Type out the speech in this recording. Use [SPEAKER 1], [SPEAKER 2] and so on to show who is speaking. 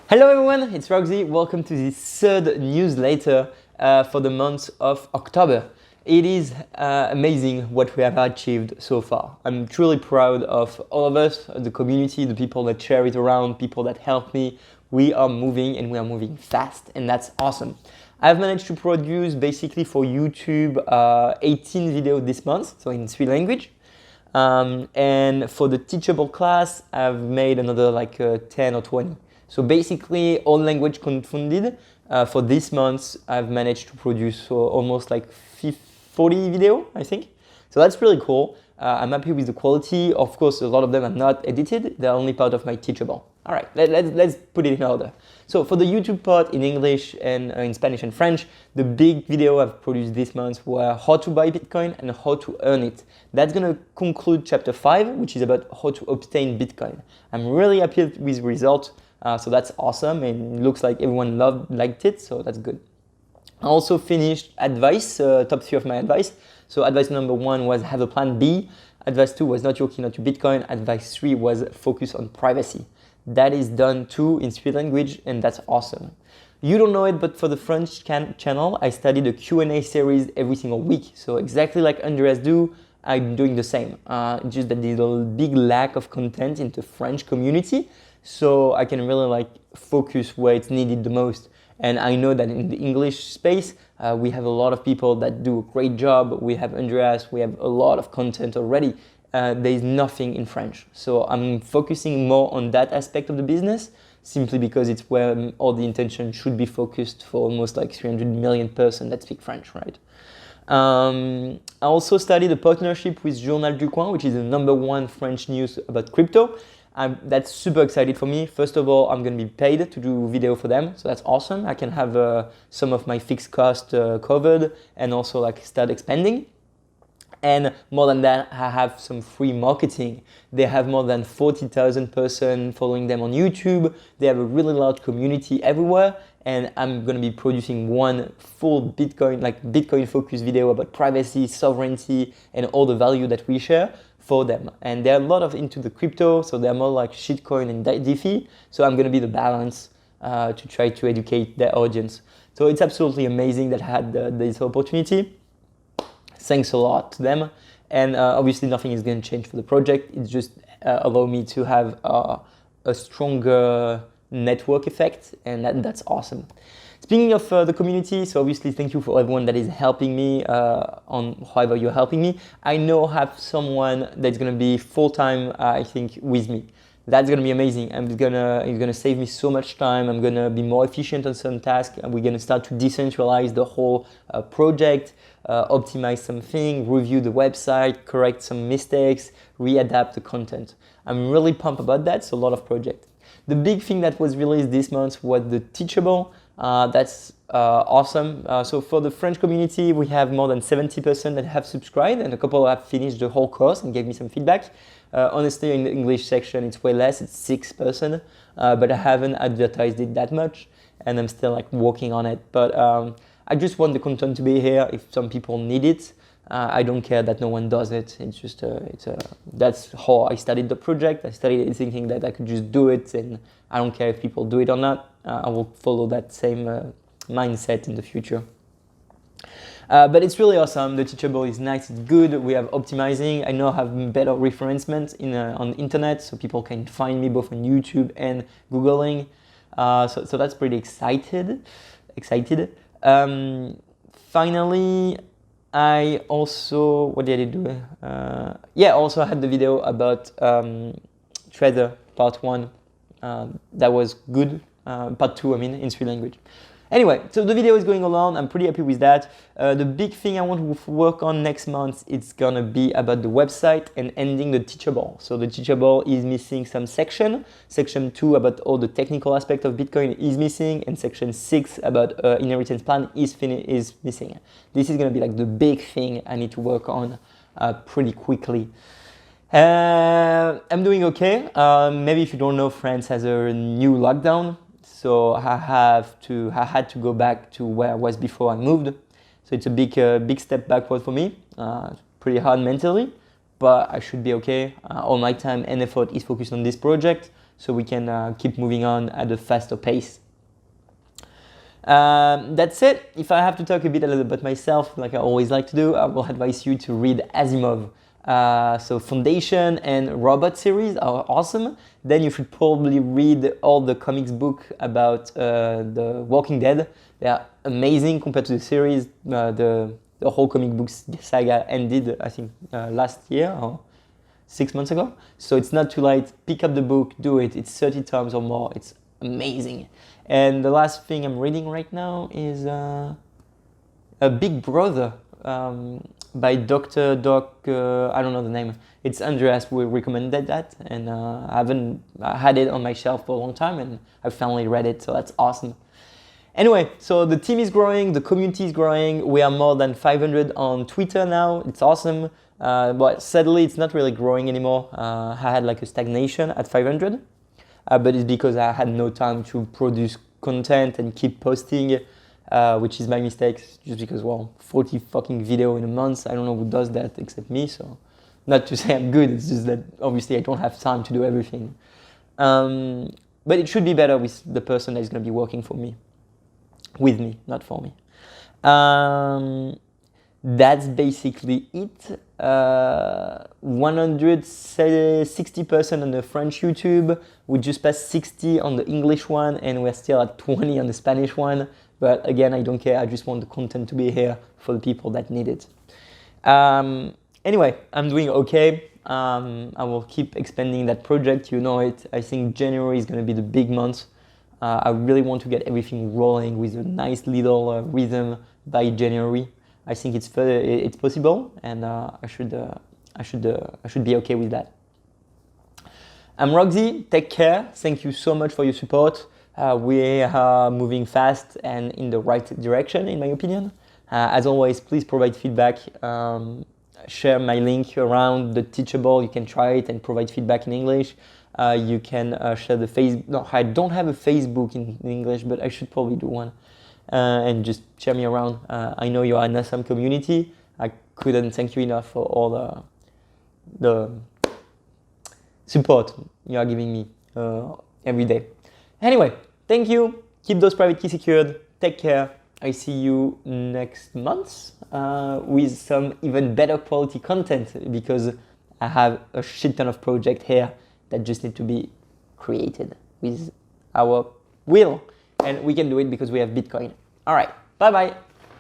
[SPEAKER 1] Hello everyone, it's Roxy. Welcome to this third newsletter for the month of October. It is amazing what we have achieved so far. I'm truly proud of all of us, the community, the people that share it around, people that help me. We are moving and we are moving fast, and that's awesome. I've managed to produce basically for YouTube 18 videos this month, so in 3 languages. And for the Teachable class, I've made another 10 or 20. So basically, all language confounded, for this month, I've managed to produce almost 40 video, I think. So that's really cool. I'm happy with the quality. Of course, a lot of them are not edited. They're only part of my Teachable. All right, let's put it in order. So for the YouTube part in English and in Spanish and French, the big video I've produced this month were how to buy Bitcoin and how to earn it. That's gonna conclude chapter 5, which is about how to obtain Bitcoin. I'm really happy with the result. So that's awesome, and it looks like everyone liked it, so that's good. I also finished advice, top 3 of my advice. So advice number 1 was have a plan B. Advice 2 was not joking, not to Bitcoin. Advice 3 was focus on privacy. That is done too in 3 languages, and that's awesome. You don't know it, but for the French channel, I studied a Q&A series every single week. So exactly like Andreas do, I'm doing the same. Just that there's a big lack of content in the French community. So I can really focus where it's needed the most. And I know that in the English space, we have a lot of people that do a great job. We have Andreas, we have a lot of content already. There is nothing in French. So I'm focusing more on that aspect of the business, simply because it's where all the intention should be focused for almost 300 million person that speak French, right? I also studied a partnership with Journal du Coin, which is the #1 French news about crypto. That's super excited for me. First of all, I'm going to be paid to do video for them, so that's awesome. I can have some of my fixed cost covered and also start expanding. And more than that, I have some free marketing. They have more than 40,000 persons following them on YouTube. They have a really large community everywhere. And I'm going to be producing one full Bitcoin focused video about privacy, sovereignty, and all the value that we share for them. And they're a lot of into the crypto, so they're more like shitcoin and DeFi. So I'm going to be the balance to try to educate their audience. So it's absolutely amazing that I had this opportunity. Thanks a lot to them. And obviously nothing is going to change for the project. It's just allow me to have a stronger network effect, and that's awesome. Speaking of the community, so obviously thank you for everyone that is helping me on however you're helping me. I know I have someone that's going to be full-time, I think, with me. That's going to be amazing. It's going to save me so much time. I'm going to be more efficient on some tasks, and we're going to start to decentralize the whole project, optimize something, review the website, correct some mistakes, readapt the content. I'm really pumped about that, so a lot of projects. The big thing that was released this month was the Teachable. That's awesome. So for the French community, we have more than 70% that have subscribed, and a couple have finished the whole course and gave me some feedback. Honestly, in the English section, it's way less, it's 6%, but I haven't advertised it that much, and I'm still working on it. But I just want the content to be here if some people need it. I don't care that no one does it. It's just that's how I started the project. I started it thinking that I could just do it, and I don't care if people do it or not. I will follow that same mindset in the future. But it's really awesome. The Teachable is nice, it's good. We have optimizing. I now have better referencement on the internet, so people can find me both on YouTube and Googling. So that's pretty excited. Finally, I also, what did I do? Also had the video about Treasure Part 1. That was good. Part 2, in 3 languages. Anyway, so the video is going along. I'm pretty happy with that. The big thing I want to work on next month, it's gonna be about the website and ending the Teachable. So the Teachable is missing some section. Section 2 about all the technical aspect of Bitcoin is missing, and section 6 about inheritance plan is missing. This is gonna be the big thing I need to work on pretty quickly. I'm doing okay. Maybe if you don't know, France has a new lockdown. So I had to go back to where I was before I moved. So it's a big step backward for me. Pretty hard mentally, but I should be okay. All my time and effort is focused on this project. so we can keep moving on at a faster pace. That's it. If I have to talk a little about myself, like I always like to do, I will advise you to read Asimov. So Foundation and Robot series are awesome. Then you should probably read all the comics book about the Walking Dead. They are amazing compared to the series. The whole comic books saga ended, I think, last year or 6 months ago. So it's not too late. Pick up the book, do it. It's 30 times or more. It's amazing. And the last thing I'm reading right now is A Big Brother by Dr. Doc, I don't know the name. It's Andreas who recommended that, and I had it on my shelf for a long time, and I finally read it, so that's awesome. Anyway, so the team is growing, the community is growing. We are more than 500 on Twitter now. It's awesome, but sadly it's not really growing anymore. I had like a stagnation at 500. But it's because I had no time to produce content and keep posting, which is my mistake, just because, well, 40 fucking video in a month, I don't know who does that except me, so not to say I'm good, it's just that obviously I don't have time to do everything. But it should be better with the person that is going to be working for me, with me, not for me. That's basically it. 160% on the French YouTube. We just passed 60 on the English one, and we're still at 20 on the Spanish one. But again, I don't care. I just want the content to be here for the people that need it. Anyway, I'm doing okay. I will keep expanding that project. You know it. I think January is going to be the big month. I really want to get everything rolling with a nice little rhythm by January. I think it's possible, and I should be okay with that. I'm Roxy. Take care. Thank you so much for your support. We are moving fast and in the right direction, in my opinion. As always, please provide feedback. Share my link around the Teachable. You can try it and provide feedback in English. You can share the Facebook. No, I don't have a Facebook in English, but I should probably do one. And just share me around. I know you are an awesome community. I couldn't thank you enough for all the support you are giving me every day. Anyway, thank you. Keep those private keys secured. Take care. I see you next month with some even better quality content, because I have a shit ton of projects here that just need to be created with our will. And we can do it because we have Bitcoin. All right, bye-bye.